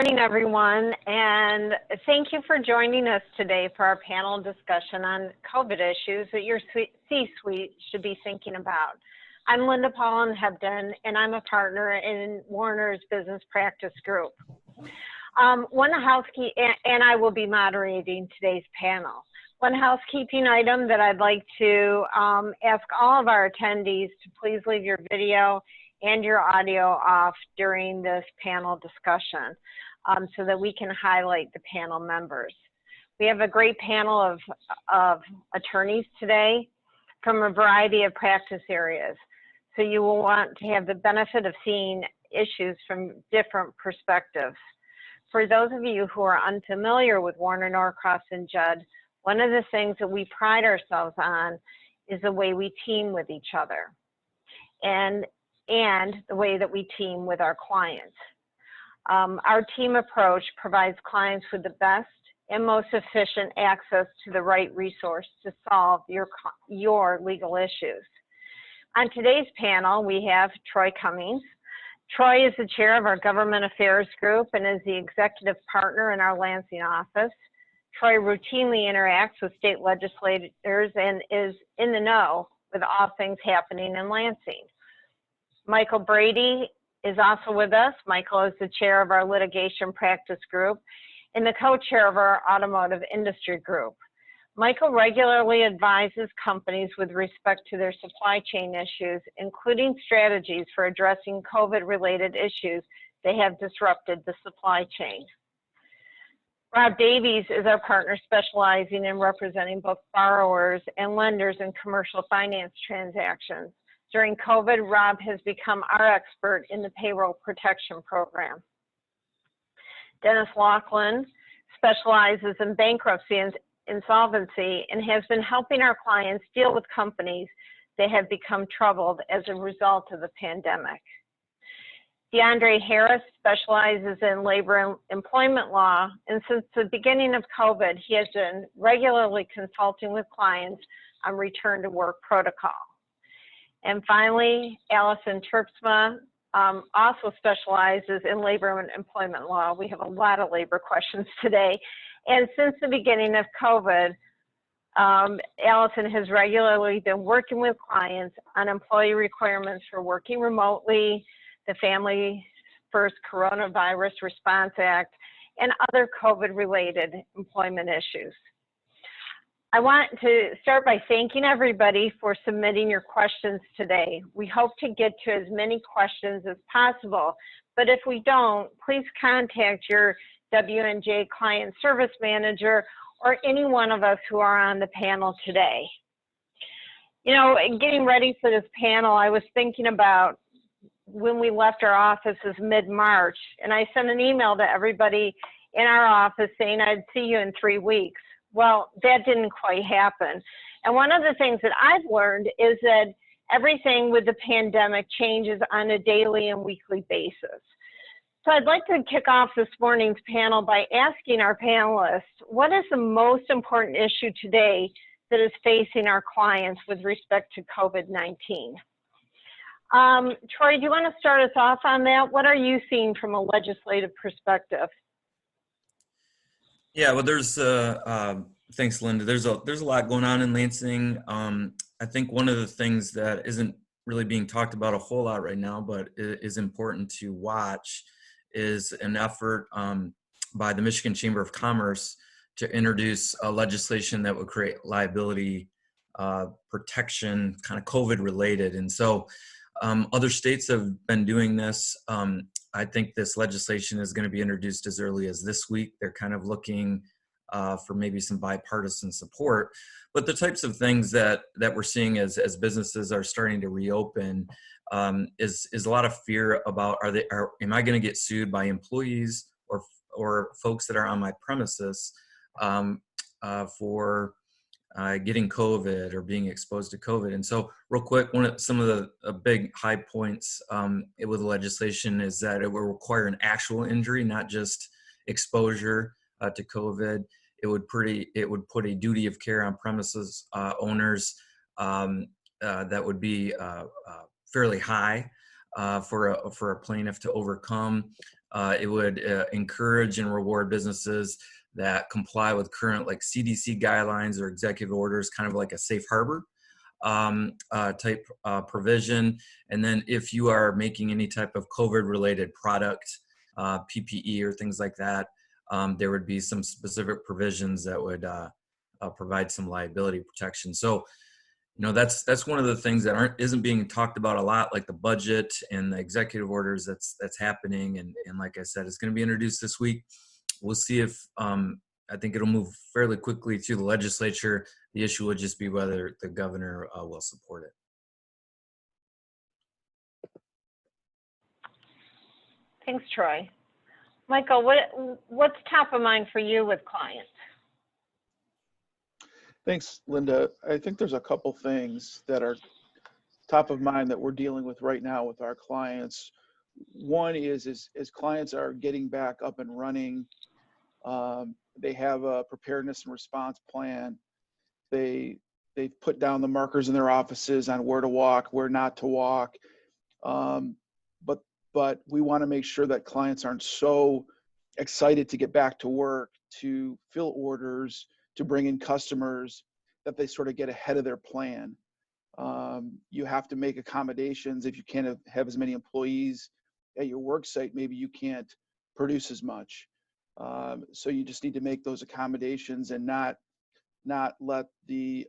Good morning, everyone, and thank you for joining us today for our panel discussion on COVID issues that your C-suite should be thinking about. I'm Linda Pollen-Hebden, and I'm a partner in Warner's Business Practice Group. And I will be moderating today's panel. One housekeeping item that I'd like to ask all of our attendees to please leave your video and your audio off during this panel discussion so that we can highlight the panel members. We have a great panel of attorneys today from a variety of practice areas. So you will want to have the benefit of seeing issues from different perspectives. For those of you who are unfamiliar with Warner, Norcross, and Judd, one of the things that we pride ourselves on is the way we team with each other and the way that we team with our clients. Our team approach provides clients with the best and most efficient access to the right resource to solve your legal issues. On today's panel, we have Troy Cummings. Troy is the chair of our Government Affairs Group and is the executive partner in our Lansing office. Troy routinely interacts with state legislators and is in the know with all things happening in Lansing. Michael Brady is also with us. Michael is the chair of our Litigation Practice Group and the co-chair of our Automotive Industry Group. Michael regularly advises companies with respect to their supply chain issues, including strategies for addressing COVID-related issues that have disrupted the supply chain. Rob Davies is our partner specializing in representing both borrowers and lenders in commercial finance transactions. During COVID, Rob has become our expert in the payroll protection program. Dennis Laughlin specializes in bankruptcy and insolvency and has been helping our clients deal with companies that have become troubled as a result of the pandemic. DeAndre Harris specializes in labor and employment law, and since the beginning of COVID, he has been regularly consulting with clients on return to work protocol. And finally, Allison Terpsma also specializes in labor and employment law. We have a lot of labor questions today. And since the beginning of COVID, Allison has regularly been working with clients on employee requirements for working remotely, the Family First Coronavirus Response Act, and other COVID-related employment issues. I want to start by thanking everybody for submitting your questions today. We hope to get to as many questions as possible, but if we don't, please contact your W&J client service manager or any one of us who are on the panel today. You know, getting ready for this panel, I was thinking about when we left our offices mid-March, and I sent an email to everybody in our office saying I'd see you in 3 weeks. Well, that didn't quite happen. And one of the things that I've learned is that everything with the pandemic changes on a daily and weekly basis. So I'd like to kick off this morning's panel by asking our panelists, what is the most important issue today that is facing our clients with respect to COVID-19? Troy, do you want to start us off on that? What are you seeing from a legislative perspective? Yeah, well, there's thanks, Linda. There's a lot going on in Lansing. I think one of the things that isn't really being talked about a whole lot right now, but is important to watch, is an effort by the Michigan Chamber of Commerce to introduce a legislation that would create liability protection, kind of COVID related. And so other states have been doing this. I think this legislation is going to be introduced as early as this week. They're kind of looking for maybe some bipartisan support. But the types of things that we're seeing as businesses are starting to reopen is a lot of fear about am I going to get sued by employees or folks that are on my premises for getting COVID or being exposed to COVID. And so real quick, some of the big high points with the legislation is that it will require an actual injury, not just exposure to COVID. It would put a duty of care on premises owners that would be fairly high for a plaintiff to overcome. It would encourage and reward businesses that comply with current like CDC guidelines or executive orders, kind of like a safe harbor type provision. And then if you are making any type of COVID related product, PPE or things like that, there would be some specific provisions that would provide some liability protection. So, you know, that's one of the things that isn't being talked about a lot, like the budget and the executive orders that's happening. And like I said, it's going to be introduced this week. We'll see if I think it'll move fairly quickly through the legislature. The issue would just be whether the governor will support it. Thanks, Troy. Michael, what's top of mind for you with clients? Thanks, Linda. I think there's a couple things that are top of mind that we're dealing with right now with our clients. One is as clients are getting back up and running, they have a preparedness and response plan. They've put down the markers in their offices on where to walk, where not to walk. But we want to make sure that clients aren't so excited to get back to work, to fill orders, to bring in customers, that they sort of get ahead of their plan. You have to make accommodations. If you can't have as many employees at your work site, maybe you can't produce as much. So you just need to make those accommodations and not let the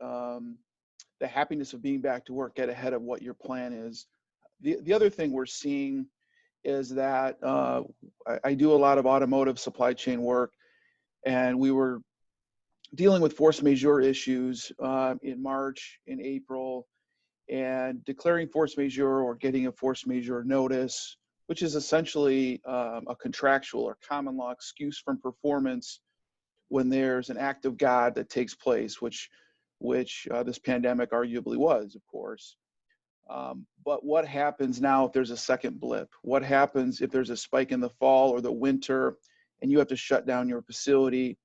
happiness of being back to work get ahead of what your plan is. The other thing we're seeing is that I do a lot of automotive supply chain work, and we were dealing with force majeure issues in March, in April, and declaring force majeure or getting a force majeure notice, which is essentially a contractual or common law excuse from performance when there's an act of God that takes place, which this pandemic arguably was, of course. But what happens now if there's a second blip? What happens if there's a spike in the fall or the winter and you have to shut down your facility?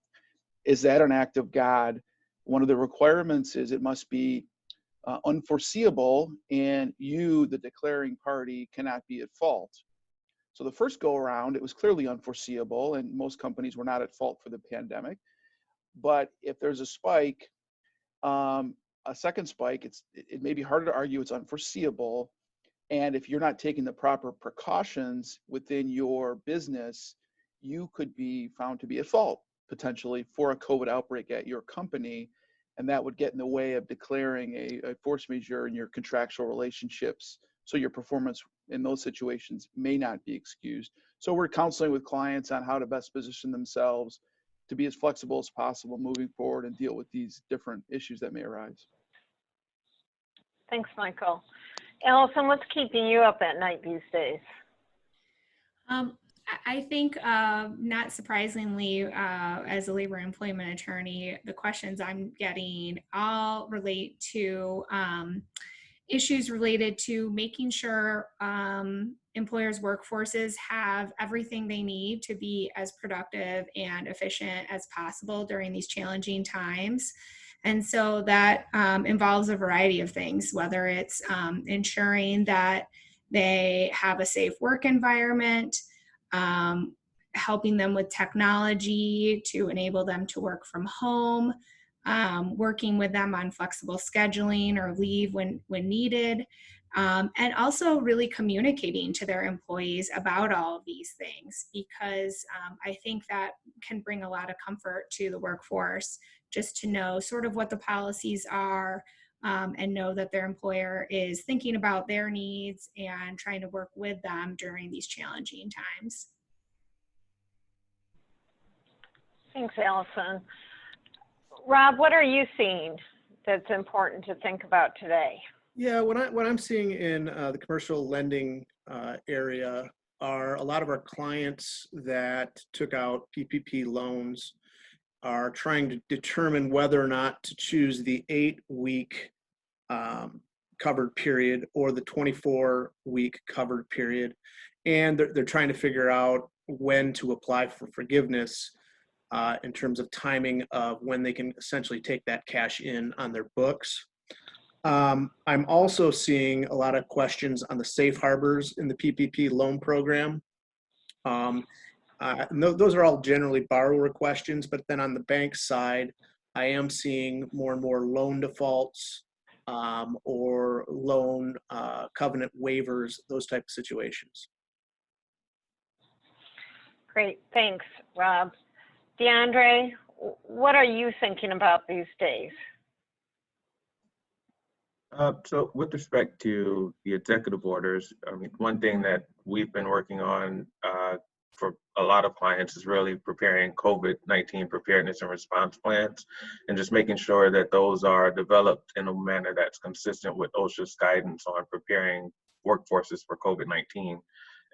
Is that an act of God? One of the requirements is it must be unforeseeable, and you, the declaring party, cannot be at fault. So the first go around, it was clearly unforeseeable, and most companies were not at fault for the pandemic. But if there's a spike, a second spike, it may be harder to argue it's unforeseeable. And if you're not taking the proper precautions within your business, you could be found to be at fault potentially for a COVID outbreak at your company. And that would get in the way of declaring a force majeure in your contractual relationships. So your performance in those situations may not be excused. So we're counseling with clients on how to best position themselves to be as flexible as possible moving forward and deal with these different issues that may arise. Thanks, Michael. Allison, what's keeping you up at night these days? I think, not surprisingly, as a labor and employment attorney, the questions I'm getting all relate to issues related to making sure employers' workforces have everything they need to be as productive and efficient as possible during these challenging times. And so that involves a variety of things, whether it's ensuring that they have a safe work environment, helping them with technology to enable them to work from home, working with them on flexible scheduling or leave when needed, and also really communicating to their employees about all of these things, because I think that can bring a lot of comfort to the workforce just to know sort of what the policies are, and know that their employer is thinking about their needs and trying to work with them during these challenging times. Thanks, Allison. Rob, what are you seeing that's important to think about today? Yeah, what I'm seeing in the commercial lending area are a lot of our clients that took out PPP loans are trying to determine whether or not to choose the 8-week covered period or the 24-week covered period. And they're trying to figure out when to apply for forgiveness in terms of timing of when they can essentially take that cash in on their books. I'm also seeing a lot of questions on the safe harbors in the PPP loan program. Those are all generally borrower questions, but then on the bank side, I am seeing more and more loan defaults or loan covenant waivers, those type of situations. Great, thanks, Rob. DeAndre, what are you thinking about these days? So with respect to the executive orders, I mean, one thing that we've been working on for a lot of clients is really preparing COVID-19 preparedness and response plans, and just making sure that those are developed in a manner that's consistent with OSHA's guidance on preparing workforces for COVID-19.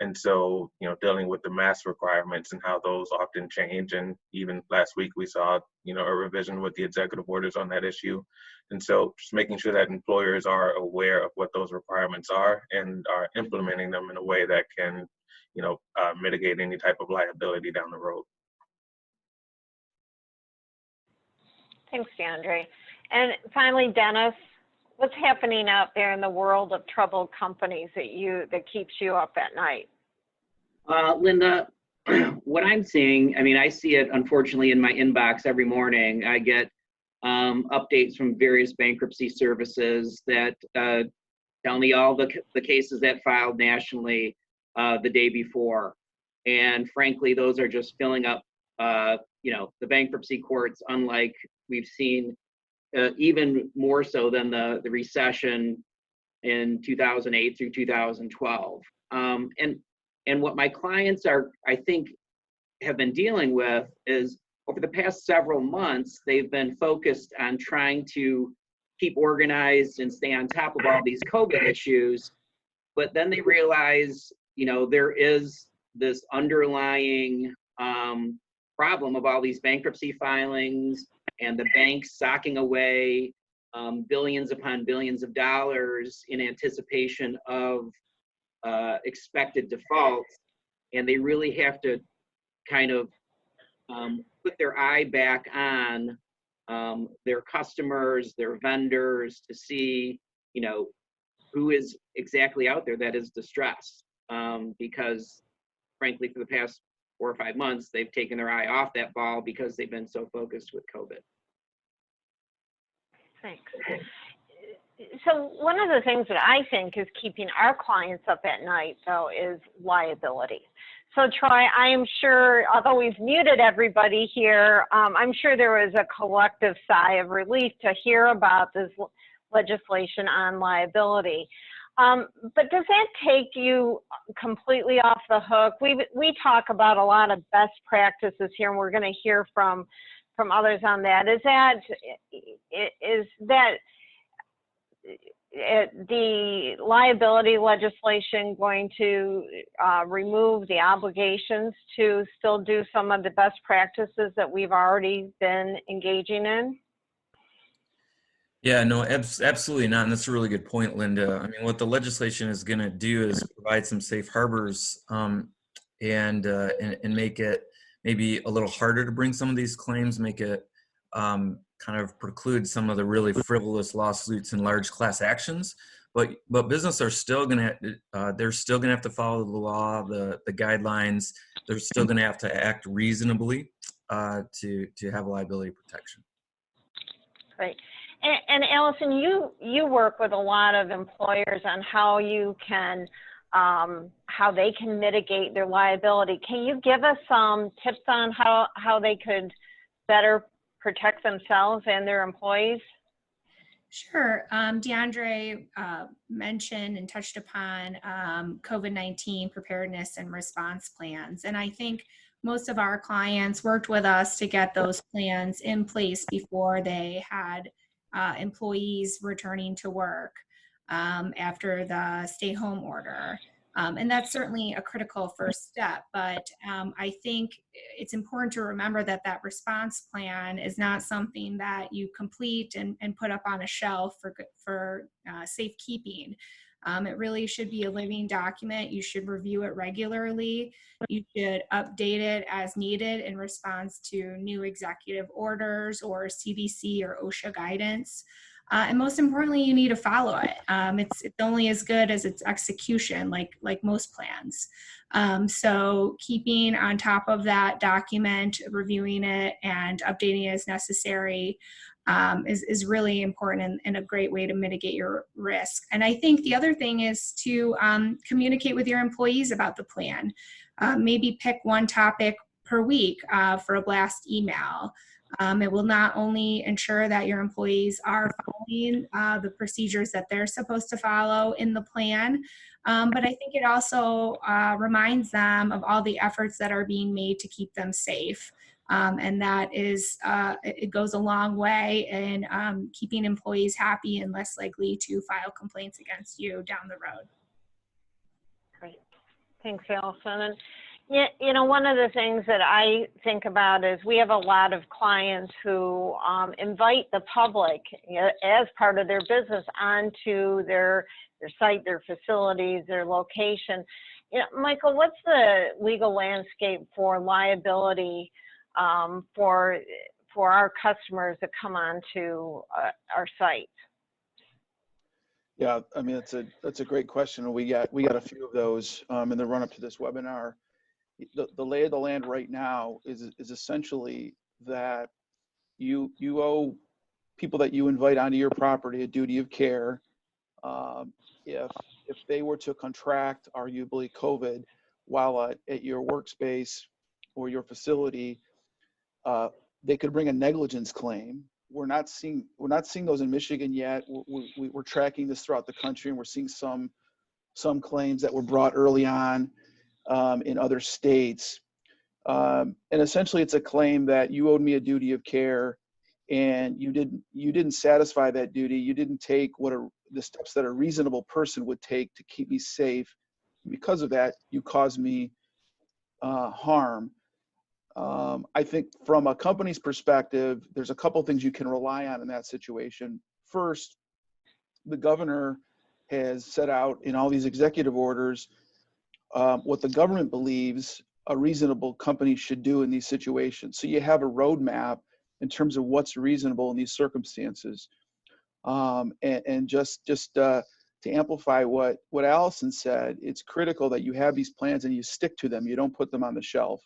And so, you know, dealing with the mask requirements and how those often change. And even last week we saw, you know, a revision with the executive orders on that issue. And so just making sure that employers are aware of what those requirements are and are implementing them in a way that can, you know, mitigate any type of liability down the road. Thanks, DeAndre. And finally, Dennis, what's happening out there in the world of troubled companies that keeps you up at night? Linda, what I'm seeing, I mean, I see it unfortunately in my inbox every morning. I get updates from various bankruptcy services that tell me all the cases that filed nationally the day before. And frankly, those are just filling up, you know, the bankruptcy courts, unlike we've seen even more so than the recession in 2008 through 2012. And what my clients are, I think, have been dealing with is over the past several months, they've been focused on trying to keep organized and stay on top of all these COVID issues. But then they realize, you know, there is this underlying problem of all these bankruptcy filings and the banks socking away billions upon billions of dollars in anticipation of expected defaults. And they really have to kind of put their eye back on their customers, their vendors, to see, you know, who is exactly out there that is distressed. Because frankly, for the past 4 or 5 months, they've taken their eye off that ball because they've been so focused with COVID. Thanks. So one of the things that I think is keeping our clients up at night, though, is liability. So Troy, I am sure, although we've muted everybody here, I'm sure there was a collective sigh of relief to hear about this legislation on liability. But does that take you completely off the hook? We talk about a lot of best practices here, and we're going to hear from others on that. Is that the liability legislation going to remove the obligations to still do some of the best practices that we've already been engaging in? Yeah, no, absolutely not. And that's a really good point, Linda. I mean, what the legislation is going to do is provide some safe harbors and make it maybe a little harder to bring some of these claims, make it kind of preclude some of the really frivolous lawsuits and large class actions. But business are still going to, they're still going to have to follow the law, the guidelines. They're still going to have to act reasonably to have liability protection. Right. And Allison, you work with a lot of employers on how you can, how they can mitigate their liability. Can you give us some tips on how they could better protect themselves and their employees? Sure. DeAndre mentioned and touched upon COVID-19 preparedness and response plans. And I think most of our clients worked with us to get those plans in place before they had employees returning to work after the stay-home order. And that's certainly a critical first step, but I think it's important to remember that that response plan is not something that you complete and put up on a shelf for safekeeping. It really should be a living document. You should review it regularly. You should update it as needed in response to new executive orders or CDC or OSHA guidance. And most importantly, you need to follow it. It's only as good as its execution, like most plans. So keeping on top of that document, reviewing it, and updating it as necessary is really important and a great way to mitigate your risk. And I think the other thing is to communicate with your employees about the plan. Maybe pick one topic per week for a blast email. It will not only ensure that your employees are following the procedures that they're supposed to follow in the plan, but I think it also reminds them of all the efforts that are being made to keep them safe. And that is, it goes a long way in keeping employees happy and less likely to file complaints against you down the road. Great. Thanks, Allison. And yeah, you know, one of the things that I think about is we have a lot of clients who invite the public, you know, as part of their business onto their site, their facilities, their location. You know, Michael, what's the legal landscape for liability for our customers that come onto our site? Yeah, I mean, that's a great question. We got a few of those in the run up to this webinar. The lay of the land right now is essentially that you owe people that you invite onto your property a duty of care. If they were to contract arguably COVID while at your workspace or your facility, they could bring a negligence claim. We're not seeing those in Michigan yet. We're tracking this throughout the country, and we're seeing some claims that were brought early on in other states. And essentially, it's a claim that you owed me a duty of care, and you didn't satisfy that duty. You didn't take the steps that a reasonable person would take to keep me safe. Because of that, you caused me harm. I think from a company's perspective, there's a couple things you can rely on in that situation. First, the governor has set out in all these executive orders what the government believes a reasonable company should do in these situations. So you have a roadmap in terms of what's reasonable in these circumstances. And just to amplify what Allison said, it's critical that you have these plans and you stick to them. You don't put them on the shelf.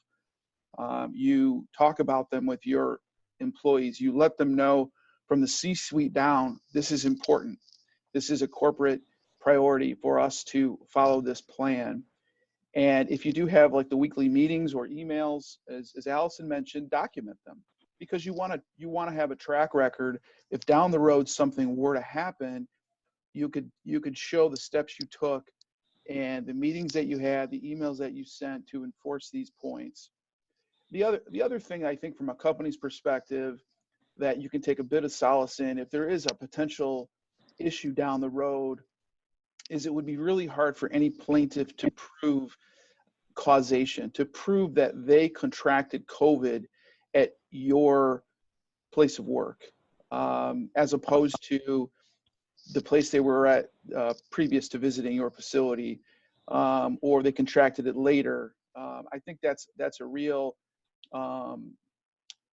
You talk about them with your employees. You let them know from the C-suite down, this is important. This is a corporate priority for us to follow this plan. And if you do have like the weekly meetings or emails, as Allison mentioned, document them, because you want to have a track record. If down the road something were to happen, you could show the steps you took and the meetings that you had, the emails that you sent to enforce these points. The other thing I think from a company's perspective that you can take a bit of solace in, if there is a potential issue down the road, is it would be really hard for any plaintiff to prove causation, to prove that they contracted COVID at your place of work, as opposed to the place they were at previous to visiting your facility, or they contracted it later. I think that's a real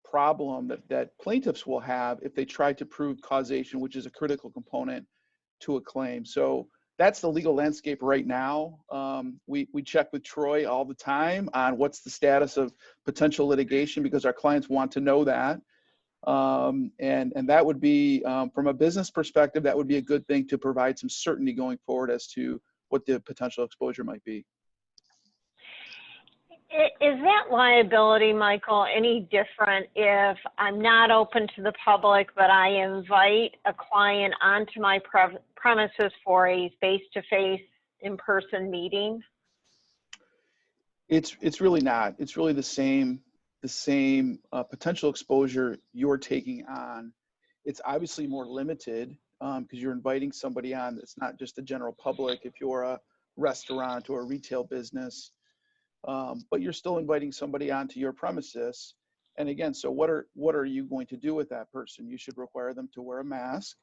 problem that plaintiffs will have if they try to prove causation, which is a critical component to a claim. So that's the legal landscape right now. We check with Troy all the time on what's the status of potential litigation, because our clients want to know that. And that would be, from a business perspective, that would be a good thing to provide some certainty going forward as to what the potential exposure might be. Is that liability, Michael, any different if I'm not open to the public, but I invite a client onto my premises for a face-to-face, in-person meeting? It's really not. It's really the same potential exposure you're taking on. It's obviously more limited because you're inviting somebody on that's not just the general public. If you're a restaurant or a retail business, but you're still inviting somebody onto your premises. And again, so what are you going to do with that person? You should require them to wear a mask.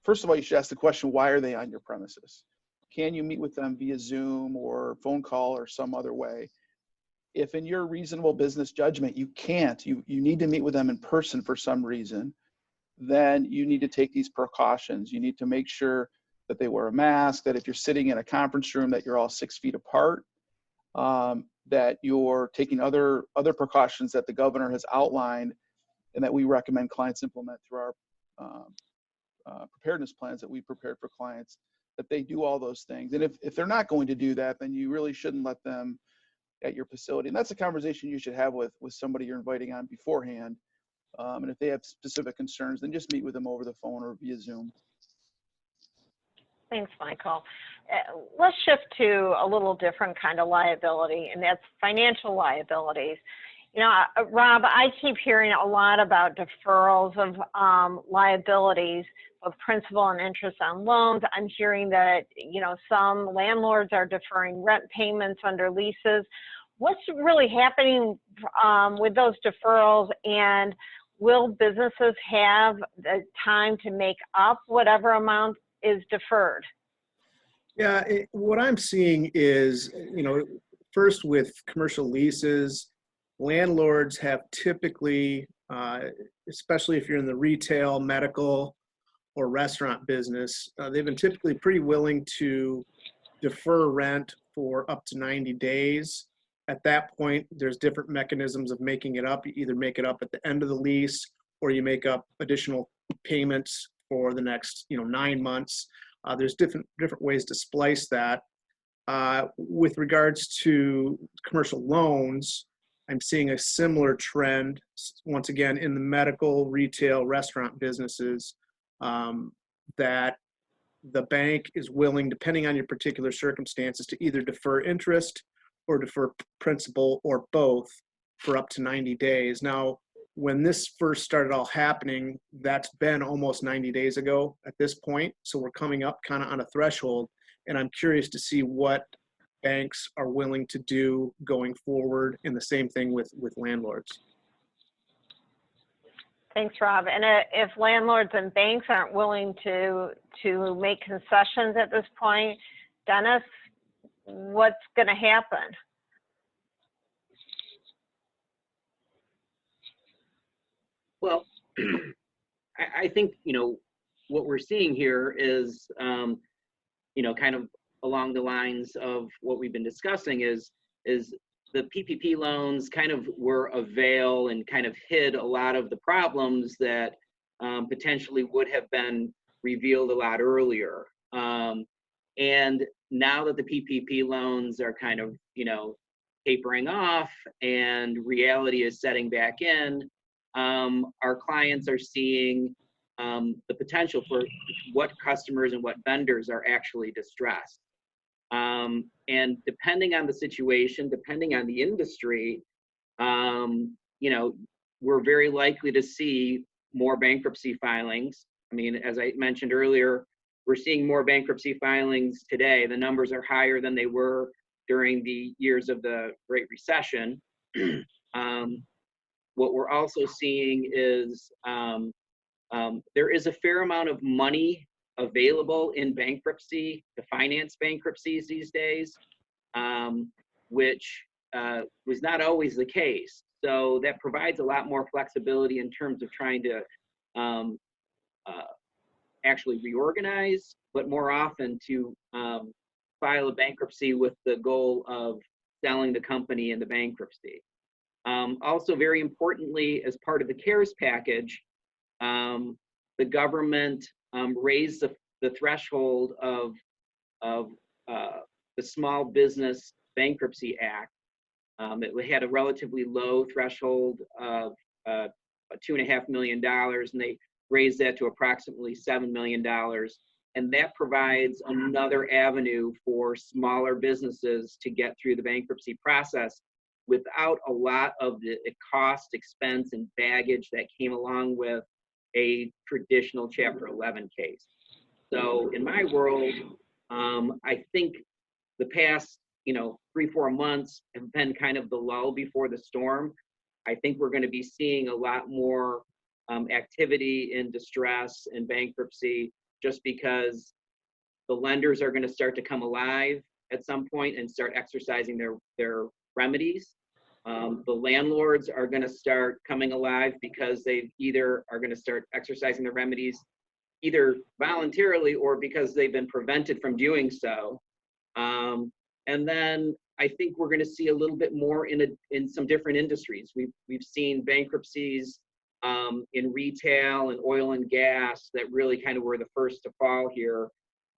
First of all, you should ask the question, why are they on your premises? Can you meet with them via Zoom or phone call or some other way? If in your reasonable business judgment, you can't, you need to meet with them in person for some reason, then you need to take these precautions. You need to make sure that they wear a mask, that if you're sitting in a conference room, that you're all 6 feet apart. that you're taking other precautions that the governor has outlined and that we recommend clients implement through our preparedness plans that we prepared for clients, that they do all those things. And if they're not going to do that, then you really shouldn't let them at your facility. And that's a conversation you should have with somebody you're inviting on beforehand. And if they have specific concerns, then just meet with them over the phone or via Zoom. Thanks, Michael. Let's shift to a little different kind of liability, and that's financial liabilities. You know, Rob, I keep hearing a lot about deferrals of liabilities of principal and interest on loans. I'm hearing that, you know, some landlords are deferring rent payments under leases. What's really happening with those deferrals, and will businesses have the time to make up whatever amount is deferred? Yeah, what I'm seeing is, you know, first with commercial leases, landlords have typically, especially if you're in the retail, medical, or restaurant business, they've been typically pretty willing to defer rent for up to 90 days. At that point, there's different mechanisms of making it up. You either make it up at the end of the lease, or you make up additional payments for the next, 9 months. There's different ways to splice that. With regards to commercial loans, I'm seeing a similar trend, once again, in the medical, retail, restaurant businesses, that the bank is willing, depending on your particular circumstances, to either defer interest or defer principal or both for up to 90 days. Now, when this first started all happening, that's been almost 90 days ago at this point. So we're coming up kind of on a threshold, and I'm curious to see what banks are willing to do going forward, and the same thing with landlords. Thanks, Rob. And if landlords and banks aren't willing to make concessions at this point, Dennis, what's going to happen? Well, I think, what we're seeing here is, kind of along the lines of what we've been discussing is the PPP loans kind of were a veil and kind of hid a lot of the problems that potentially would have been revealed a lot earlier. And now that the PPP loans are kind of, tapering off and reality is setting back in, our clients are seeing the potential for what customers and what vendors are actually distressed. And depending on the situation, depending on the industry, we're very likely to see more bankruptcy filings. I mean, as I mentioned earlier, we're seeing more bankruptcy filings today. The numbers are higher than they were during the years of the Great Recession. What we're also seeing is there is a fair amount of money available in bankruptcy to finance bankruptcies these days, which was not always the case. So that provides a lot more flexibility in terms of trying to actually reorganize, but more often to file a bankruptcy with the goal of selling the company into bankruptcy. Also, very importantly, as part of the CARES package, the government raised the threshold of the Small Business Bankruptcy Act. It had a relatively low threshold of $2.5 million, and they raised that to approximately $7 million. And that provides another avenue for smaller businesses to get through the bankruptcy process without a lot of the cost, expense, and baggage that came along with a traditional Chapter 11 case. So in my world, I think the past 3-4 months have been kind of the lull before the storm. I think we're going to be seeing a lot more activity in distress and bankruptcy, just because the lenders are going to start to come alive at some point and start exercising their remedies. The landlords are going to start coming alive because they either are going to start exercising their remedies either voluntarily or because they've been prevented from doing so. And then I think we're going to see a little bit more in some different industries. We've seen bankruptcies in retail and oil and gas that really kind of were the first to fall here.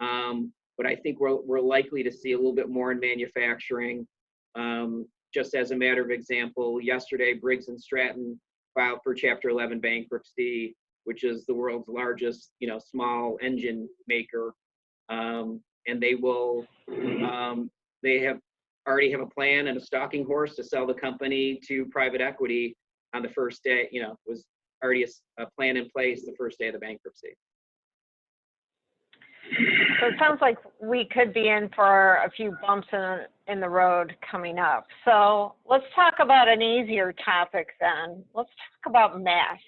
But I think we're likely to see a little bit more in manufacturing. Just as a matter of example, yesterday Briggs and Stratton filed for Chapter 11 bankruptcy, which is the world's largest, small engine maker, and they already have a plan and a stalking horse to sell the company to private equity on the first day. Was already a plan in place the first day of the bankruptcy. So it sounds like we could be in for a few bumps in the road coming up. So let's talk about an easier topic then. Let's talk about masks.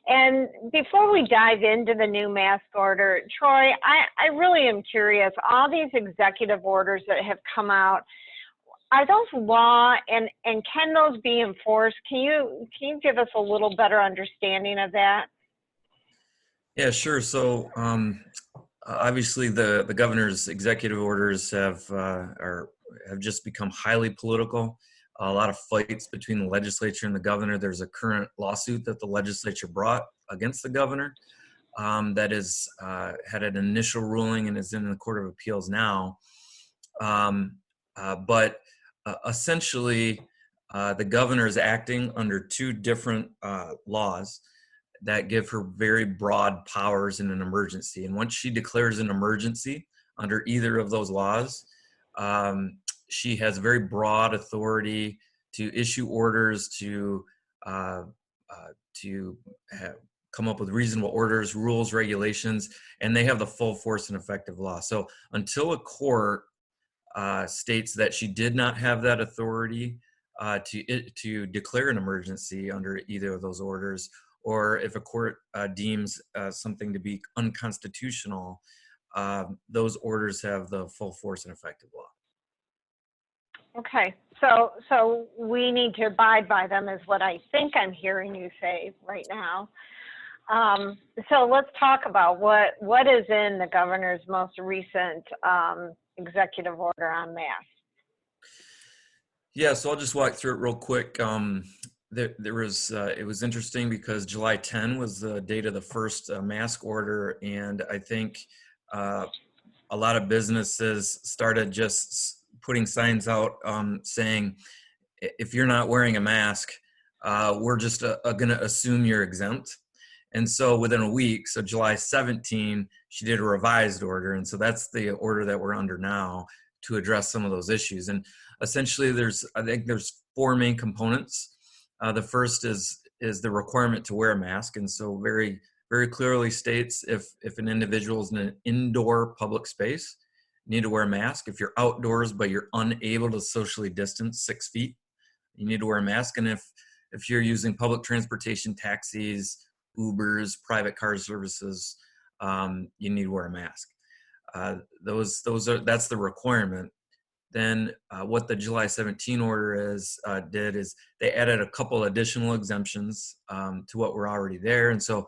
And before we dive into the new mask order, Troy, I really am curious, all these executive orders that have come out, are those law and can those be enforced? Can you give us a little better understanding of that? Yeah, sure. So obviously the governor's executive orders have just become highly political. A lot of fights between the legislature and the governor. There's a current lawsuit that the legislature brought against the governor that is had an initial ruling and is in the Court of Appeals now. But essentially, the governor is acting under two different laws that give her very broad powers in an emergency. And once she declares an emergency under either of those laws, she has very broad authority to issue orders, to come up with reasonable orders, rules, regulations, and they have the full force and effect of law. So until a court states that she did not have that authority to declare an emergency under either of those orders, or if a court deems something to be unconstitutional, those orders have the full force and effect of law. Okay, so we need to abide by them is what I think I'm hearing you say right now. So let's talk about what is in the governor's most recent executive order on masks. Yeah, so I'll just walk through it real quick. There was it was interesting because July 10 was the date of the first mask order, and I think a lot of businesses started just putting signs out saying, if you're not wearing a mask, we're just going to assume you're exempt. And so within a week, so July 17, she did a revised order, and so that's the order that we're under now to address some of those issues. And essentially, I think there's four main components. The first is the requirement to wear a mask, and so very, very clearly states if an individual is in an indoor public space, you need to wear a mask. If you're outdoors but you're unable to socially distance 6 feet, you need to wear a mask. And if you're using public transportation, taxis, Ubers, private car services, you need to wear a mask. That's the requirement. Then what the July 17 order did is they added a couple additional exemptions to what were already there. And so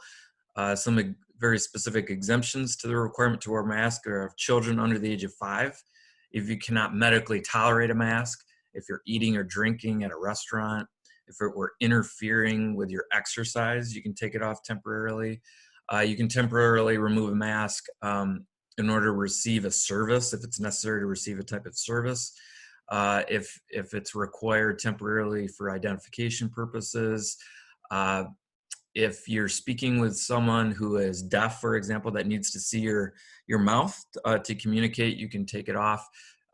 some very specific exemptions to the requirement to wear a mask are of children under the age of 5. If you cannot medically tolerate a mask, if you're eating or drinking at a restaurant, if it were interfering with your exercise, you can take it off temporarily. You can temporarily remove a mask in order to receive a service, if it's necessary to receive a type of service. If it's required temporarily for identification purposes. If you're speaking with someone who is deaf, for example, that needs to see your mouth to communicate, you can take it off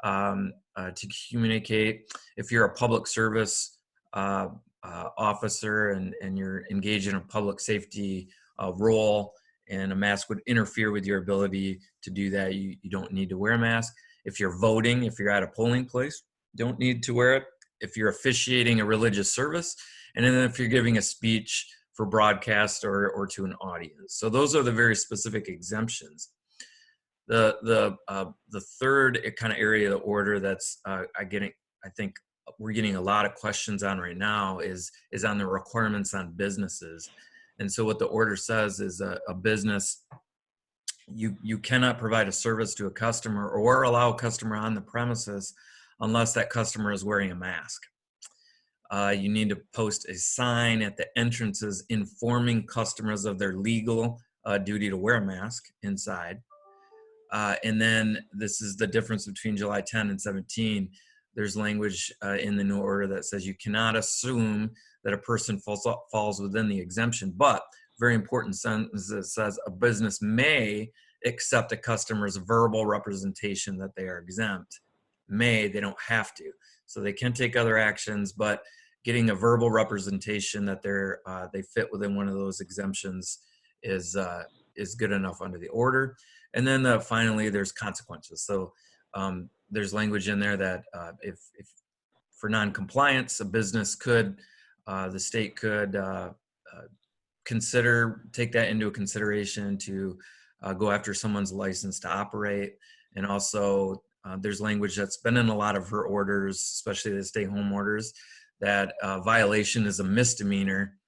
to communicate. If you're a public service officer and you're engaged in a public safety role and a mask would interfere with your ability to do that, you don't need to wear a mask. If you're voting, if you're at a polling place, you don't need to wear it. If you're officiating a religious service, and then if you're giving a speech for broadcast or to an audience. So those are the very specific exemptions. The third kind of area of the order that's I think we're getting a lot of questions on right now is on the requirements on businesses. And so what the order says is a business, you cannot provide a service to a customer or allow a customer on the premises unless that customer is wearing a mask. You need to post a sign at the entrances informing customers of their legal duty to wear a mask inside. And then this is the difference between July 10 and 17. There's language in the new order that says you cannot assume that a person falls within the exemption, but very important sentence that says a business may accept a customer's verbal representation that they are exempt. May, they don't have to. So they can take other actions, but getting a verbal representation that they fit within one of those exemptions is good enough under the order. And then finally, there's consequences. So there's language in there that if for non-compliance, a business could, the state could take that into consideration to go after someone's license to operate. And also there's language that's been in a lot of her orders, especially the stay-home orders, that violation is a misdemeanor,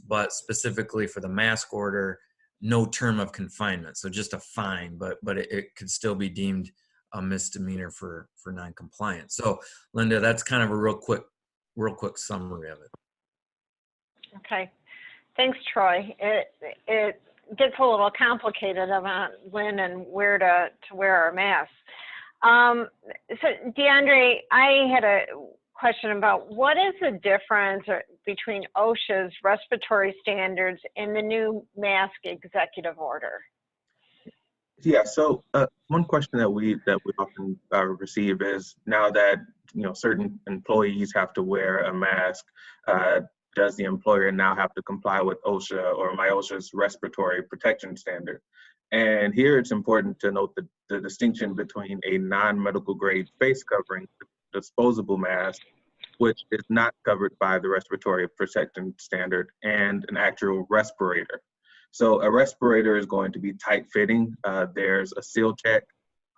but specifically for the mask order, no term of confinement. So just a fine, but it could still be deemed a misdemeanor for non-compliance. So Linda, that's kind of a real quick summary of it. Okay, thanks, Troy. It gets a little complicated about when and where to wear our masks. So DeAndre, I had a question about what is the difference between OSHA's respiratory standards and the new mask executive order? Yeah, so one question that we often receive is, now that certain employees have to wear a mask, does the employer now have to comply with OSHA or MIOSHA's respiratory protection standard? And here it's important to note the distinction between a non-medical grade face covering disposable mask, which is not covered by the respiratory protection standard, and an actual respirator. So a respirator is going to be tight fitting. There's a seal check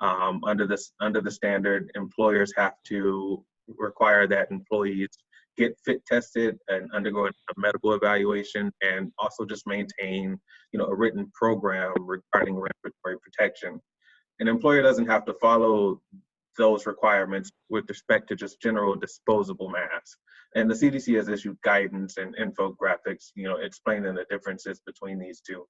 under the standard. Employers have to require that employees get fit tested and undergo a medical evaluation, and also just maintain a written program regarding respiratory protection. An employer doesn't have to follow those requirements with respect to just general disposable masks. And the CDC has issued guidance and infographics, explaining the differences between these two.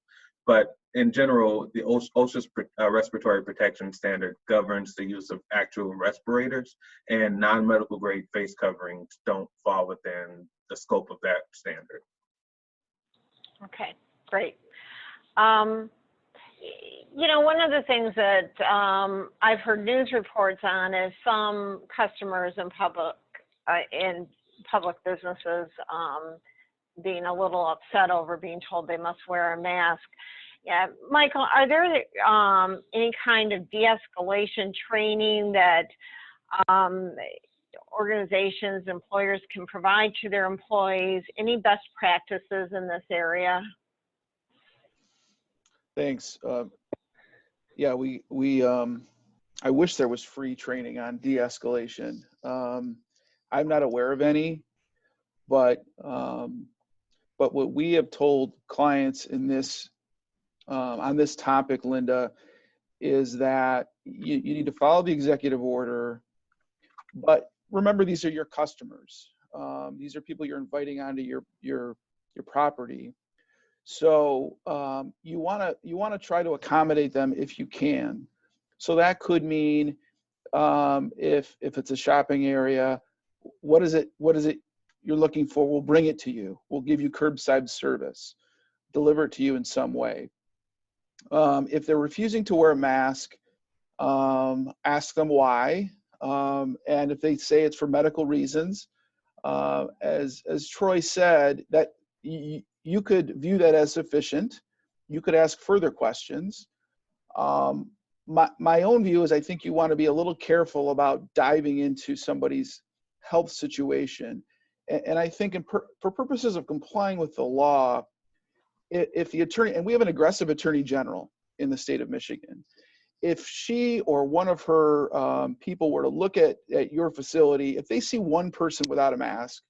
But in general, the OSHA's respiratory protection standard governs the use of actual respirators, and non-medical grade face coverings don't fall within the scope of that standard. Okay, great. One of the things that I've heard news reports on is some customers in public businesses being a little upset over being told they must wear a mask. Yeah, Michael, are there any kind of de-escalation training that organizations, employers can provide to their employees? Any best practices in this area? Thanks. Yeah, I wish there was free training on de-escalation. I'm not aware of any, but what we have told clients in this on this topic, Linda, is that you need to follow the executive order, but remember, these are your customers. These are people you're inviting onto your property. So you want to try to accommodate them if you can. So that could mean if it's a shopping area, what is it you're looking for? We'll bring it to you. We'll give you curbside service, deliver it to you in some way. If they're refusing to wear a mask, ask them why. And if they say it's for medical reasons, as Troy said, that you could view that as sufficient. You could ask further questions. My own view is I think you want to be a little careful about diving into somebody's health situation. And I think for purposes of complying with the law, if the attorney, and we have an aggressive attorney general in the state of Michigan, if she or one of her people were to look at your facility, if they see one person without a mask,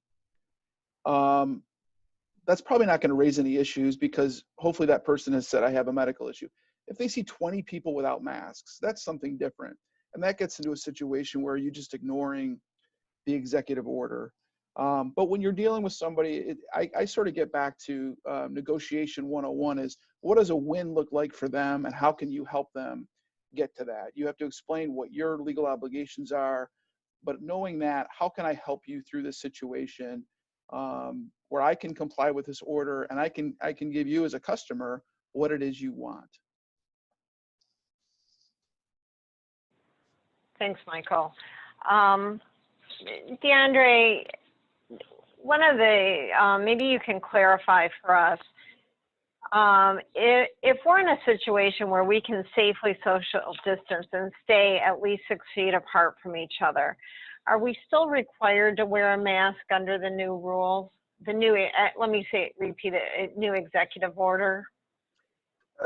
that's probably not going to raise any issues, because hopefully that person has said, I have a medical issue. If they see 20 people without masks, that's something different. And that gets into a situation where you're just ignoring the executive order. But when you're dealing with somebody, I sort of get back to negotiation 101 is, what does a win look like for them, and how can you help them get to that? You have to explain what your legal obligations are, but knowing that, how can I help you through this situation where I can comply with this order, and I can give you as a customer what it is you want. Thanks, Michael. DeAndre, one of the, maybe you can clarify for us, if we're in a situation where we can safely social distance and stay at least 6 feet apart from each other, are we still required to wear a mask under the new rules? The new, let me say, repeat it, new executive order?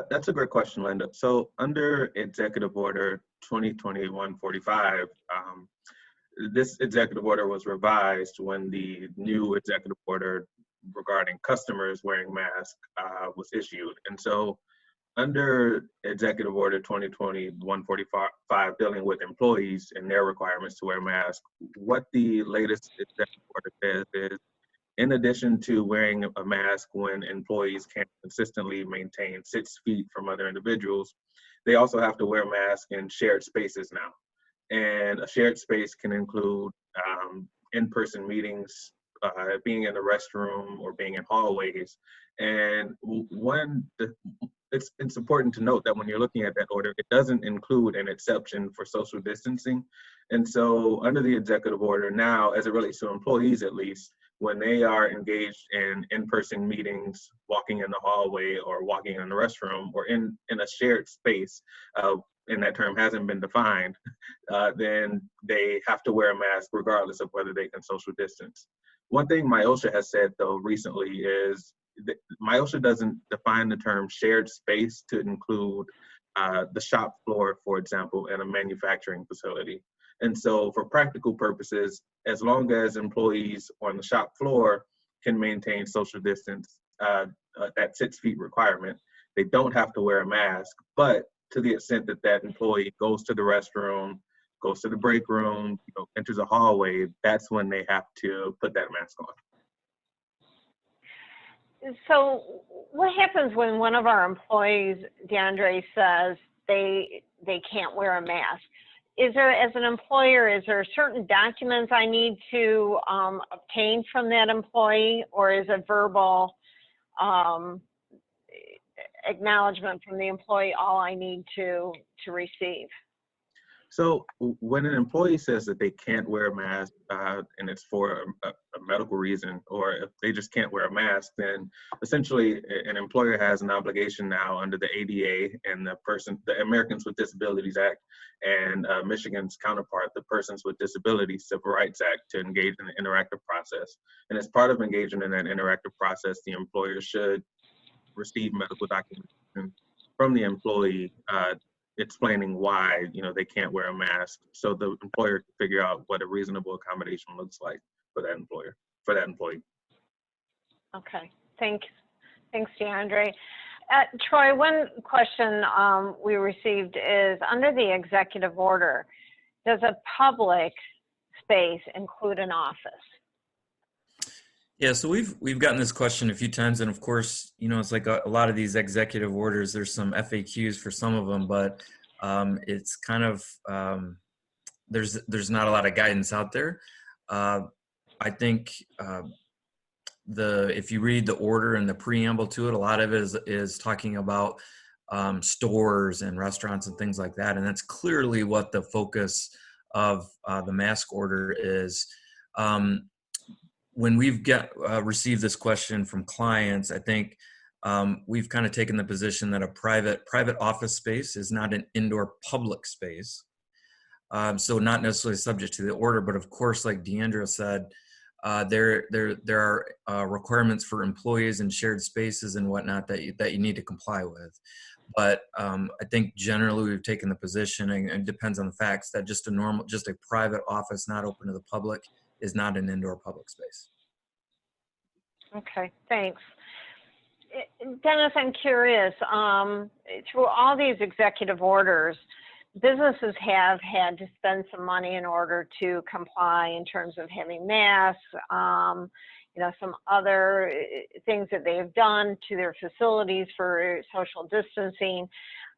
That's a great question, Linda. So under Executive Order 2020-145, this executive order was revised when the new executive order regarding customers wearing masks was issued. And so under Executive Order 2020-145, dealing with employees and their requirements to wear masks, what the latest executive order says is, in addition to wearing a mask when employees can't consistently maintain 6 feet from other individuals, they also have to wear masks in shared spaces now. And a shared space can include in-person meetings, being in the restroom, or being in hallways. And it's important to note that when you're looking at that order, it doesn't include an exception for social distancing. And so under the executive order now, as it relates to employees at least, when they are engaged in in-person meetings, walking in the hallway or walking in the restroom, or in a shared space, and that term hasn't been defined, then they have to wear a mask regardless of whether they can social distance. One thing Osha has said though recently is that Osha doesn't define the term shared space to include the shop floor, for example, in a manufacturing facility. And so for practical purposes, as long as employees on the shop floor can maintain social distance, that 6 feet requirement, they don't have to wear a mask. But to the extent that that employee goes to the restroom, goes to the break room, enters a hallway, that's when they have to put that mask on. So what happens when one of our employees, DeAndre, says they can't wear a mask? Is there, as an employer, is there certain documents I need to obtain from that employee, or is a verbal acknowledgement from the employee all I need to receive? So when an employee says that they can't wear a mask and it's for a medical reason, or if they just can't wear a mask, then essentially an employer has an obligation now under the ADA and the Americans with Disabilities Act and Michigan's counterpart, the Persons with Disabilities Civil Rights Act, to engage in the interactive process. And as part of engaging in that interactive process, the employer should receive medical documentation from the employee explaining why they can't wear a mask, so the employer can figure out what a reasonable accommodation looks like for that employee. Okay, thanks DeAndre. Troy, one question we received is, under the executive order, does a public space include an office? Yeah, so we've gotten this question a few times, and of course, it's like a lot of these executive orders, there's some FAQs for some of them, but it's kind of, there's not a lot of guidance out there. I think if you read the order and the preamble to it, a lot of it is talking about stores and restaurants and things like that, and that's clearly what the focus of the mask order is. When we've received this question from clients, I think we've kind of taken the position that a private office space is not an indoor public space. So not necessarily subject to the order, but of course, like DeAndre said, there are requirements for employees and shared spaces and whatnot that you need to comply with. But I think generally we've taken the position, and it depends on the facts, that just a private office not open to the public is not an indoor public space. Okay, thanks. Dennis, I'm curious, through all these executive orders, businesses have had to spend some money in order to comply in terms of having masks, some other things that they've done to their facilities for social distancing.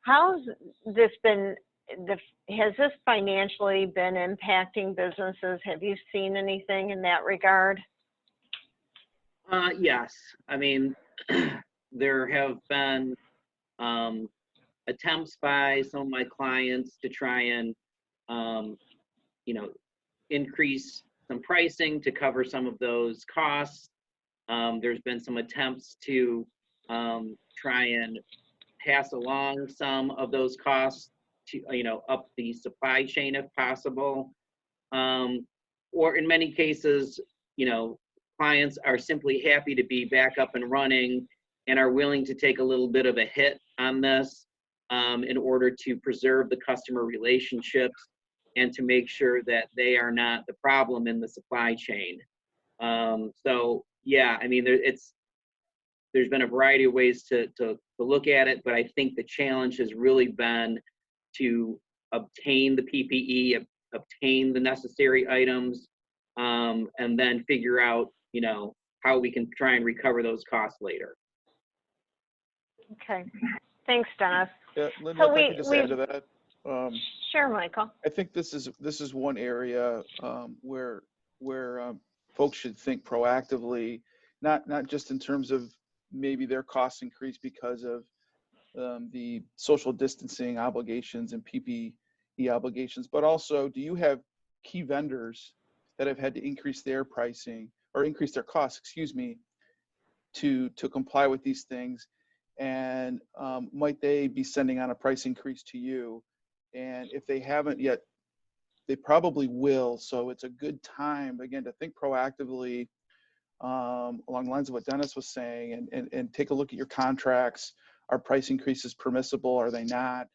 How's this been, has this financially been impacting businesses? Have you seen anything in that regard? Yes. I mean, there have been attempts by some of my clients to try and, increase some pricing to cover some of those costs. There's been some attempts to try and pass along some of those costs to, up the supply chain if possible. Or in many cases, clients are simply happy to be back up and running and are willing to take a little bit of a hit on this in order to preserve the customer relationships and to make sure that they are not the problem in the supply chain. So yeah, I mean, there's been a variety of ways to look at it, but I think the challenge has really been to obtain the PPE, obtain the necessary items, and then figure out, how we can try and recover those costs later. Okay, thanks, Dennis. Yeah, Linda, So if I could just add to that. Sure, Michael. I think this is one area where folks should think proactively, not just in terms of maybe their costs increase because of the social distancing obligations and PPE obligations, but also, do you have key vendors that have had to increase their pricing or increase their costs, to comply with these things? And might they be sending on a price increase to you? And if they haven't yet, they probably will. So it's a good time, again, to think proactively along the lines of what Dennis was saying, and take a look at your contracts. Are price increases permissible? Are they not?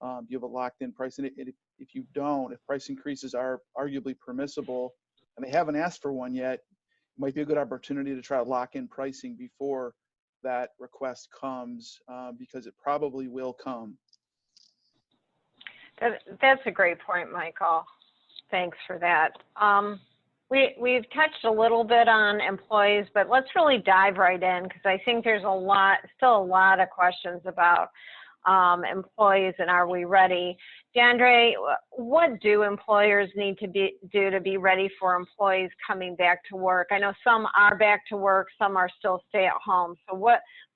Do you have a locked-in price? And if you don't, if price increases are arguably permissible and they haven't asked for one yet, it might be a good opportunity to try to lock in pricing before that request comes, because it probably will come. That's a great point, Michael. Thanks for that. We've touched a little bit on employees, but let's really dive right in, because I think there's still a lot of questions about employees and are we ready? DeAndre, what do employers need to do to be ready for employees coming back to work? I know some are back to work, some are still stay at home. So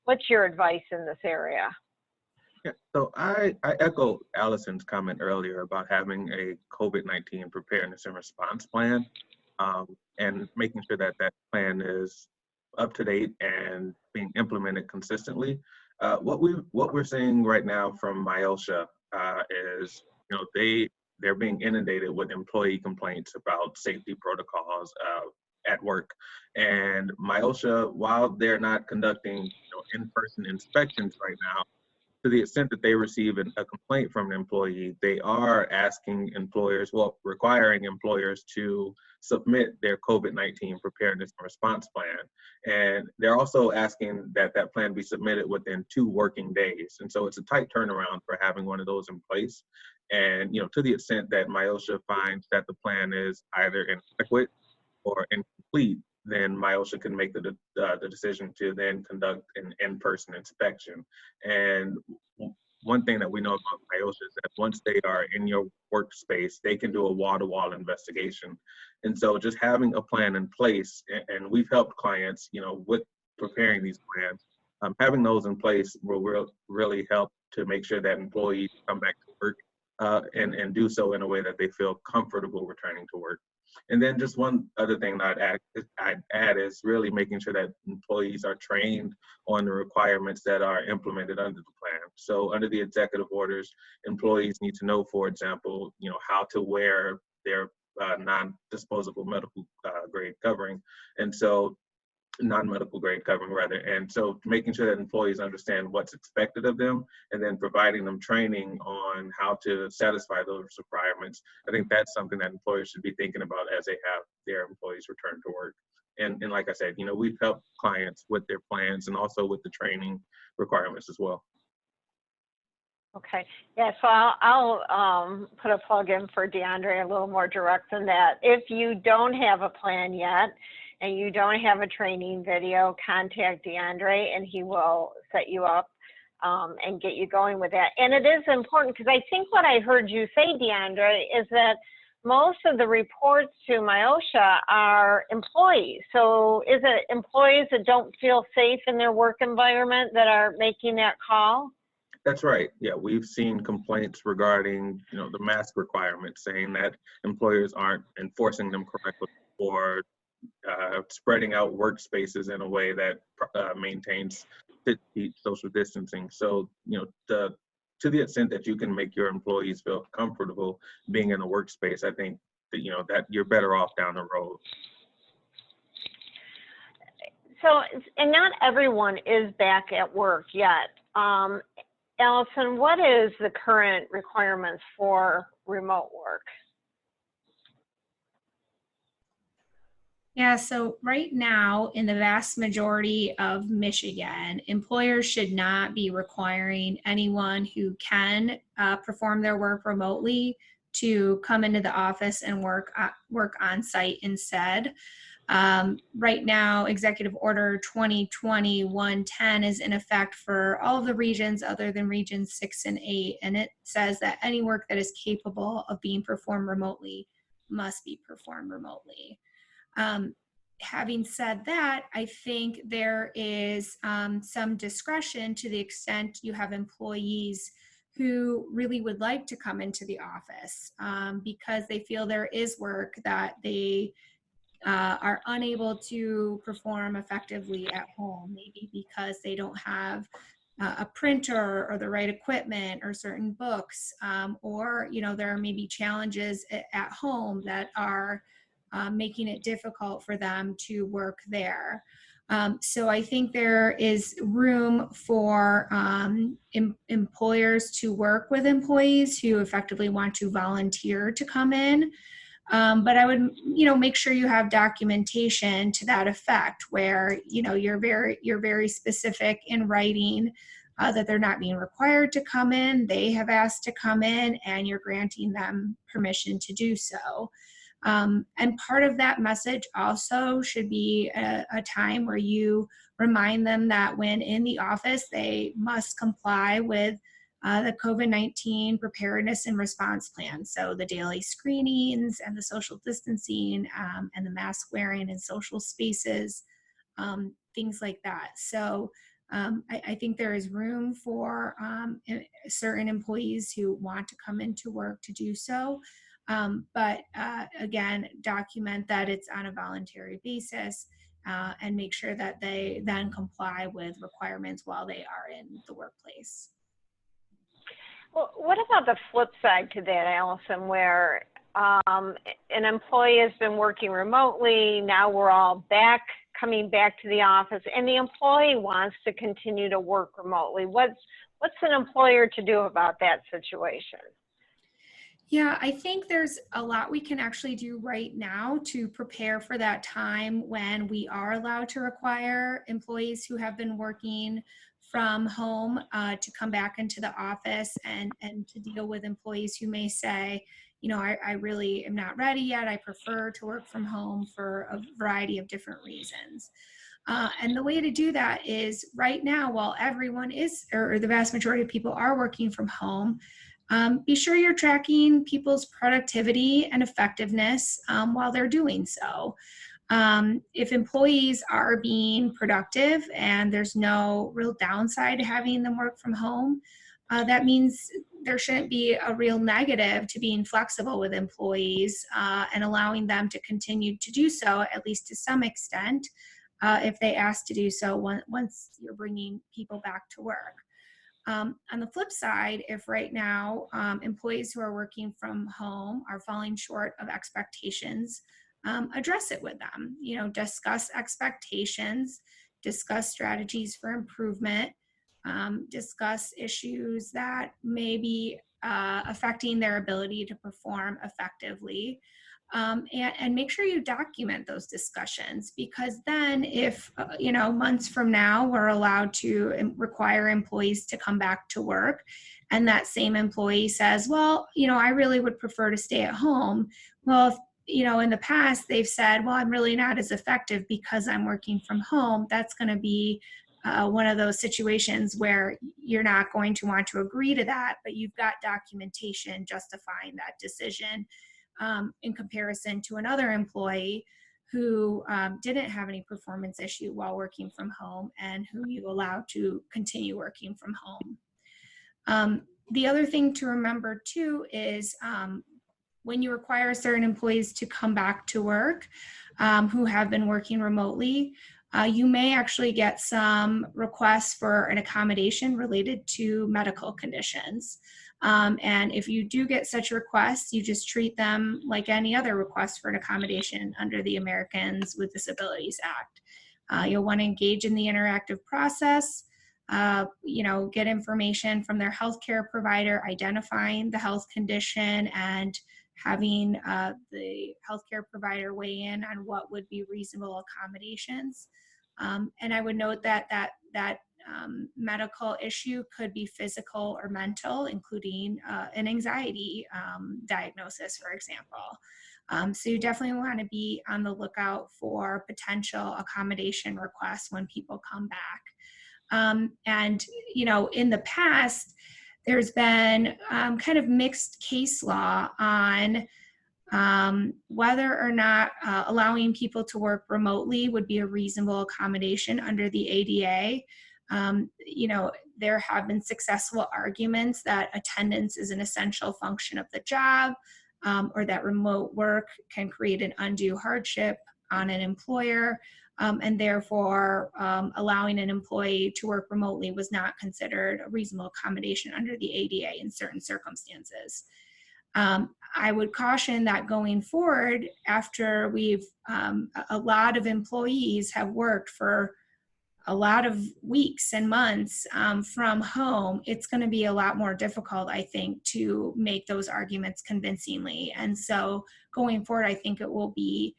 what's your advice in this area? Yeah, so I echo Allison's comment earlier about having a COVID-19 preparedness and response plan, and making sure that that plan is up to date and being implemented consistently. What we're seeing right now from Osha is, they're being inundated with employee complaints about safety protocols at work. And Osha, while they're not conducting in-person inspections right now, to the extent that they receive a complaint from an employee, they are asking employers, requiring employers to submit their COVID-19 preparedness and response plan. And they're also asking that that plan be submitted within 2 working days. And so it's a tight turnaround for having one of those in place. And, to the extent that Osha finds that the plan is either inadequate or incomplete, then Osha can make the decision to then conduct an in-person inspection. And one thing that we know about Osha is that once they are in your workspace, they can do a wall-to-wall investigation. And so just having a plan in place, and we've helped clients, with preparing these plans, having those in place will really help to make sure that employees come back to work and do so in a way that they feel comfortable returning to work. And then just one other thing that I'd add is really making sure that employees are trained on the requirements that are implemented under the plan. So under the executive orders, employees need to know, for example, how to wear their non-disposable medical grade covering. And so non-medical grade covering rather. And so making sure that employees understand what's expected of them and then providing them training on how to satisfy those requirements. I think that's something that employers should be thinking about as they have their employees return to work. And like I said, we've helped clients with their plans and also with the training requirements as well. Okay. Yeah, so I'll put a plug in for DeAndre a little more direct than that. If you don't have a plan yet and you don't have a training video, contact DeAndre and he will set you up and get you going with that. And it is important because I think what I heard you say, DeAndre, is that most of the reports to Osha are employees. So is it employees that don't feel safe in their work environment that are making that call? That's right. Yeah, we've seen complaints regarding, the mask requirements, saying that employers aren't enforcing them correctly or spreading out workspaces in a way that maintains 6 feet social distancing. So, to the extent that you can make your employees feel comfortable being in a workspace, I think that, that you're better off down the road. So, and not everyone is back at work yet. Allison, what is the current requirements for remote work? Yeah, so right now, in the vast majority of Michigan, employers should not be requiring anyone who can perform their work remotely to come into the office and work on site instead. Right now, Executive Order 2020-110 is in effect for all of the regions other than regions 6 and 8, and it says that any work that is capable of being performed remotely must be performed remotely. Having said that, I think there is some discretion to the extent you have employees who really would like to come into the office because they feel there is work that they are unable to perform effectively at home, maybe because they don't have a printer or the right equipment or certain books, or there are maybe challenges at home that are making it difficult for them to work there. So I think there is room for employers to work with employees who effectively want to volunteer to come in. But I would, make sure you have documentation to that effect where, you're very specific in writing that they're not being required to come in. They have asked to come in and you're granting them permission to do so. And part of that message also should be a time where you remind them that when in the office, they must comply with the COVID-19 preparedness and response plan. So the daily screenings and the social distancing and the mask wearing in social spaces, things like that. So I think there is room for certain employees who want to come into work to do so. But again, document that it's on a voluntary basis and make sure that they then comply with requirements while they are in the workplace. Well, what about the flip side to that, Allison, where an employee has been working remotely, now we're all coming back to the office, and the employee wants to continue to work remotely? What's an employer to do about that situation? Yeah, I think there's a lot we can actually do right now to prepare for that time when we are allowed to require employees who have been working from home to come back into the office and to deal with employees who may say, I really am not ready yet. I prefer to work from home for a variety of different reasons. And the way to do that is right now, while everyone is, or the vast majority of people are working from home, be sure you're tracking people's productivity and effectiveness while they're doing so. If employees are being productive and there's no real downside to having them work from home, that means there shouldn't be a real negative to being flexible with employees and allowing them to continue to do so, at least to some extent, if they ask to do so once you're bringing people back to work. On the flip side, if right now employees who are working from home are falling short of expectations, address it with them. Discuss expectations, discuss strategies for improvement, discuss issues that may be affecting their ability to perform effectively. And make sure you document those discussions, because then if, months from now, we're allowed to require employees to come back to work and that same employee says, well, I really would prefer to stay at home. Well, if, in the past they've said, well, I'm really not as effective because I'm working from home, that's going to be one of those situations where you're not going to want to agree to that, but you've got documentation justifying that decision in comparison to another employee who didn't have any performance issue while working from home and who you allowed to continue working from home. The other thing to remember too is when you require certain employees to come back to work who have been working remotely, you may actually get some requests for an accommodation related to medical conditions. And if you do get such requests, you just treat them like any other request for an accommodation under the Americans with Disabilities Act. You'll want to engage in the interactive process, get information from their healthcare provider, identifying the health condition and having the healthcare provider weigh in on what would be reasonable accommodations. And I would note that medical issue could be physical or mental, including an anxiety diagnosis, for example. So you definitely want to be on the lookout for potential accommodation requests when people come back. And, in the past, there's been kind of mixed case law on whether or not allowing people to work remotely would be a reasonable accommodation under the ADA. There have been successful arguments that attendance is an essential function of the job, or that remote work can create an undue hardship on an employer, and therefore allowing an employee to work remotely was not considered a reasonable accommodation under the ADA in certain circumstances. I would caution that going forward, after a lot of employees have worked for a lot of weeks and months from home, it's going to be a lot more difficult, I think, to make those arguments convincingly. And so going forward, I think it will be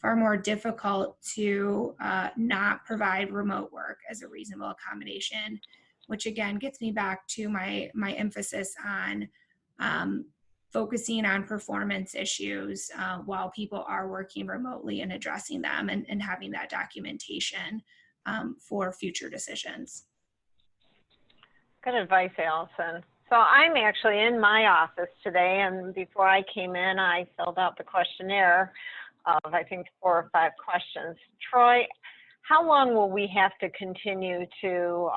far more difficult to not provide remote work as a reasonable accommodation, which again gets me back to my emphasis on focusing on performance issues while people are working remotely and addressing them and having that documentation for future decisions. Good advice, Allison. So I'm actually in my office today, and before I came in, I filled out the questionnaire of, I think, 4 or 5 questions. Troy, how long will we have to continue to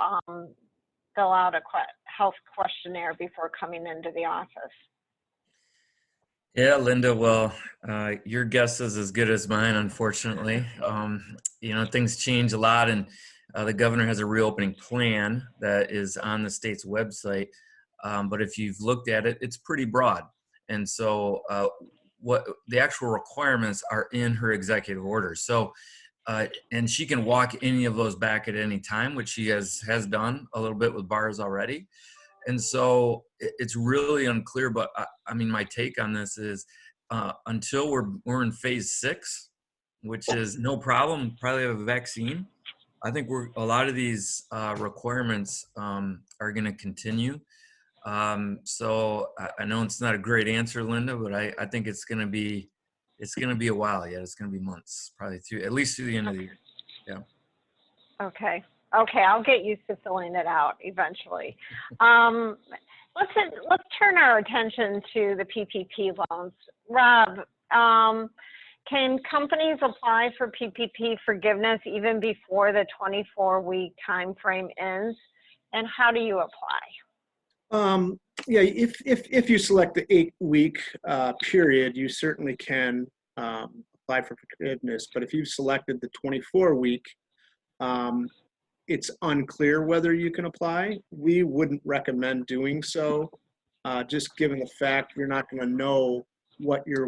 fill out a health questionnaire before coming into the office? Yeah, Linda, well, your guess is as good as mine, unfortunately. Things change a lot, and the governor has a reopening plan that is on the state's website. But if you've looked at it, it's pretty broad. And so what the actual requirements are in her executive order. So, and she can walk any of those back at any time, which she has done a little bit with bars already. And so it's really unclear, but I mean, my take on this is until we're in phase 6, which is no problem, probably have a vaccine. I think a lot of these requirements are going to continue. So I know it's not a great answer, Linda, but I think it's going to be a while yet. It's going to be months, probably at least through the end of the year. Yeah. Okay, I'll get used to filling it out eventually. Let's turn our attention to the PPP loans. Rob, can companies apply for PPP forgiveness even before the 24-week time frame ends? And how do you apply? Yeah, if you select the 8-week period, you certainly can apply for forgiveness. But if you've selected the 24-week, it's unclear whether you can apply. We wouldn't recommend doing so, just given the fact you're not going to know what your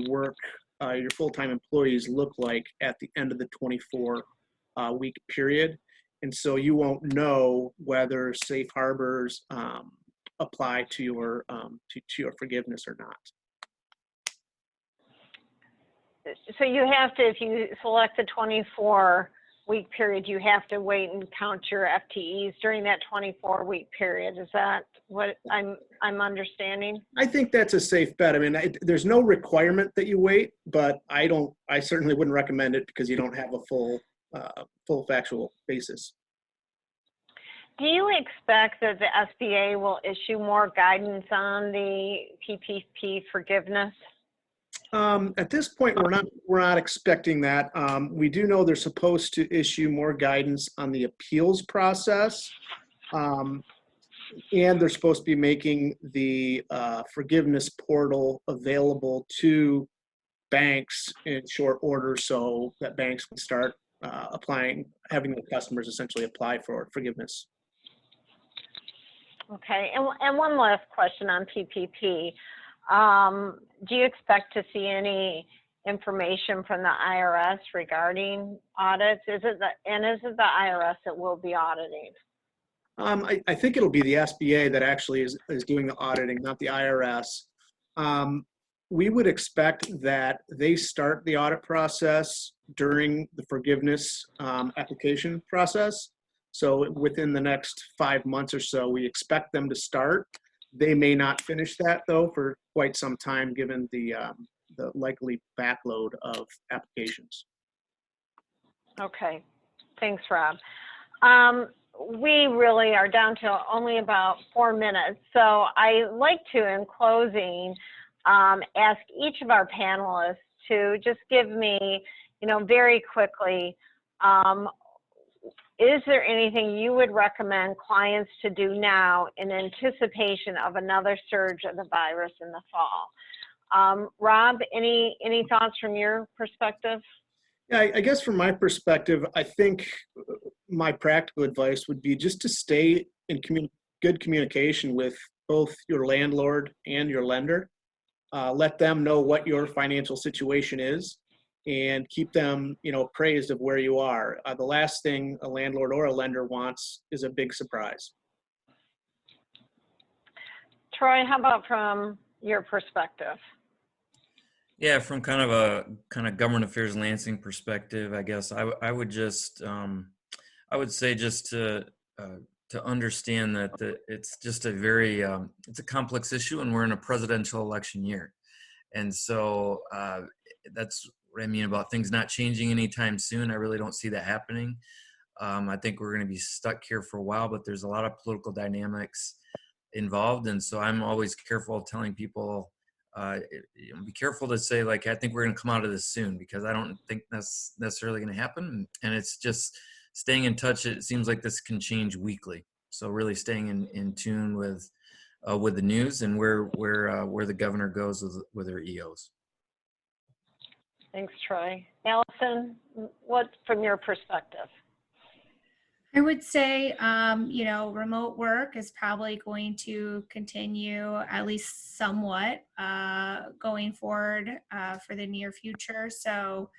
full-time employees look like at the end of the 24-week period. And so you won't know whether safe harbors apply to your forgiveness or not. So you have to, if you select the 24 4-week period, you have to wait and count your FTEs during that 24-week period. Is that what I'm understanding? I think that's a safe bet. I mean, there's no requirement that you wait, but I certainly wouldn't recommend it because you don't have a full factual basis. Do you expect that the SBA will issue more guidance on the PPP forgiveness? At this point, we're not expecting that. We do know they're supposed to issue more guidance on the appeals process. And they're supposed to be making the forgiveness portal available to banks in short order so that banks can start having the customers essentially apply for forgiveness. Okay, and one last question on PPP. Do you expect to see any information from the IRS regarding audits? Is it the IRS that will be auditing? I think it'll be the SBA that actually is doing the auditing, not the IRS. We would expect that they start the audit process during the forgiveness application process. So within the next 5 months or so, we expect them to start. They may not finish that though for quite some time, given the likely backload of applications. Okay, thanks, Rob. We really are down to only about 4 minutes. So I like to, in closing, ask each of our panelists to just give me, very quickly, is there anything you would recommend clients to do now in anticipation of another surge of the virus in the fall? Rob, any thoughts from your perspective? Yeah, I guess from my perspective, I think my practical advice would be just to stay in good communication with both your landlord and your lender. Let them know what your financial situation is and keep them, appraised of where you are. The last thing a landlord or a lender wants is a big surprise. Troy, how about from your perspective? Yeah, from kind of a government affairs Lansing perspective, I guess I would just I would say just to understand that it's just a very it's a complex issue, and we're in a presidential election year, and so that's what I mean about things not changing anytime soon. I really don't see that happening. I think we're going to be stuck here for a while, but there's a lot of political dynamics involved, and so I'm always careful of telling people. Be careful to say, like, I think we're going to come out of this soon, because I don't think that's necessarily going to happen. And it's just staying in touch. It seems like this can change weekly. So really staying in tune with the news and where the governor goes with her EOs. Thanks, Troy. Allison, what from your perspective? I would say, remote work is probably going to continue at least somewhat going forward for the near future. So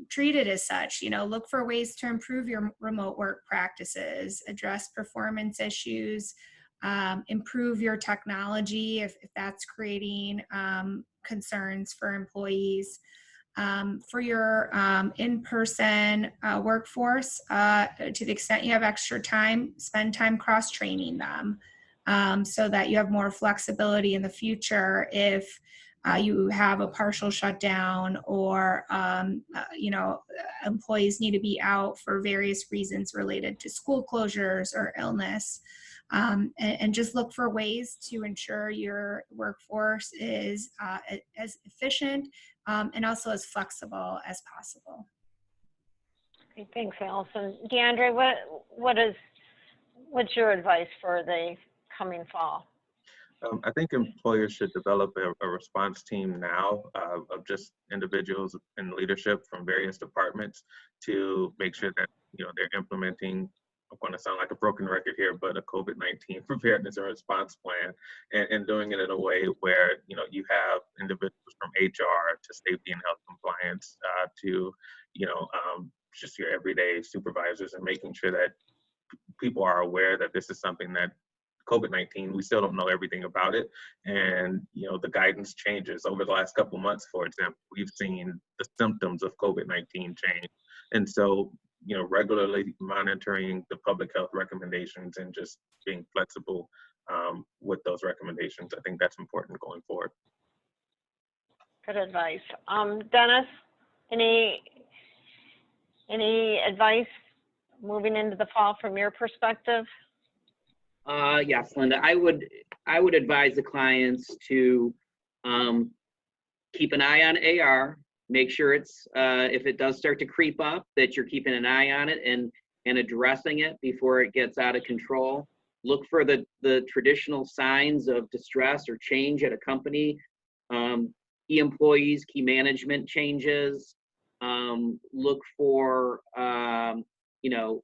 treat it as such. Look for ways to improve your remote work practices, address performance issues, improve your technology if that's creating concerns for employees. For your in-person workforce, to the extent you have extra time, spend time cross-training them so that you have more flexibility in the future if you have a partial shutdown or, employees need to be out for various reasons related to school closures or illness. And just look for ways to ensure your workforce is as efficient and also as flexible as possible. Okay, thanks, Allison. DeAndre, what's your advice for the coming fall? I think employers should develop a response team now of just individuals in leadership from various departments to make sure that they're implementing. I'm going to sound like a broken record here, but a COVID-19 preparedness and response plan, and doing it in a way where you have individuals from HR to safety and health compliance to just your everyday supervisors, and making sure that people are aware that this is something that COVID-19, we still don't know everything about it, and the guidance changes over the last couple of months. For example, we've seen the symptoms of COVID-19 change. And so, you know, regularly monitoring the public health recommendations and just being flexible with those recommendations. I think that's important going forward. Good advice. Dennis, any advice moving into the fall from your perspective? Yes, Linda, I would advise the clients to keep an eye on AR, make sure it's, if it does start to creep up, that you're keeping an eye on it and addressing it before it gets out of control. Look for the traditional signs of distress or change at a company, key employees, key management changes. Look for, you know,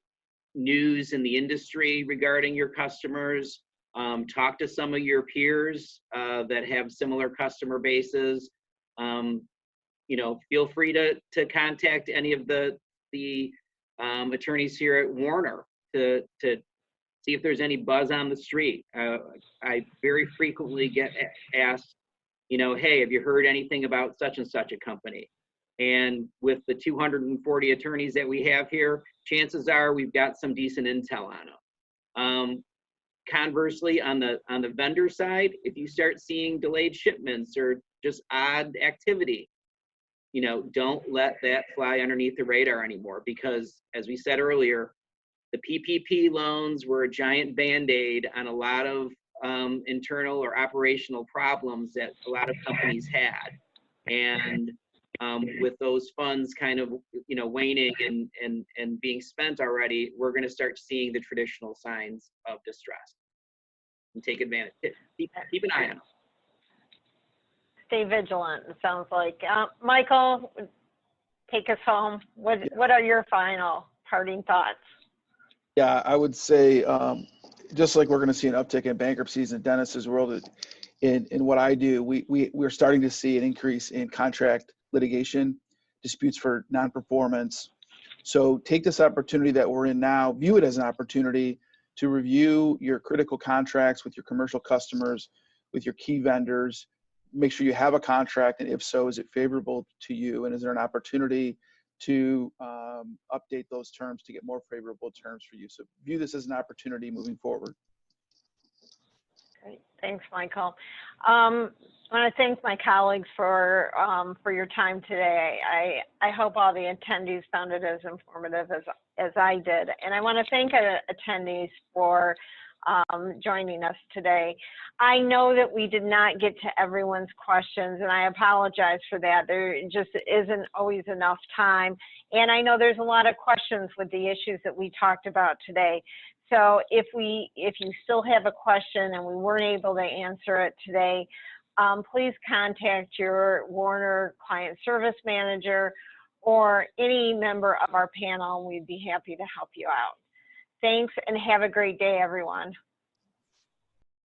news in the industry regarding your customers. Talk to some of your peers that have similar customer bases. You know, feel free to contact any of the attorneys here at Warner to see if there's any buzz on the street. I very frequently get asked, you know, hey, have you heard anything about such and such a company? And with the 240 attorneys that we have here, chances are we've got some decent intel on them. Conversely, on the vendor side, if you start seeing delayed shipments or just odd activity, you know, don't let that fly underneath the radar anymore, because as we said earlier, the PPP loans were a giant Band-Aid on a lot of internal or operational problems that a lot of companies had. And with those funds kind of, you know, waning and being spent already, we're going to start seeing the traditional signs of distress and take advantage. Keep an eye on them. Stay vigilant, it sounds like. Michael, take us home. What are your final parting thoughts? Yeah, I would say, just like we're going to see an uptick in bankruptcies in Dennis's world, in what I do, we're starting to see an increase in contract litigation, disputes for non-performance. So take this opportunity that we're in now, view it as an opportunity to review your critical contracts with your commercial customers, with your key vendors. Make sure you have a contract, and if so, is it favorable to you? And is there an opportunity to update those terms to get more favorable terms for you? So view this as an opportunity moving forward. Great, thanks, Michael. I want to thank my colleagues for your time today. I hope all the attendees found it as informative as I did, and I want to thank attendees for joining us today. I know that we did not get to everyone's questions, and I apologize for that. There just isn't always enough time, and I know there's a lot of questions with the issues that we talked about today. So if you still have a question and we weren't able to answer it today, please contact your Warner Client Service Manager or any member of our panel. We'd be happy to help you out. Thanks, and have a great day, everyone.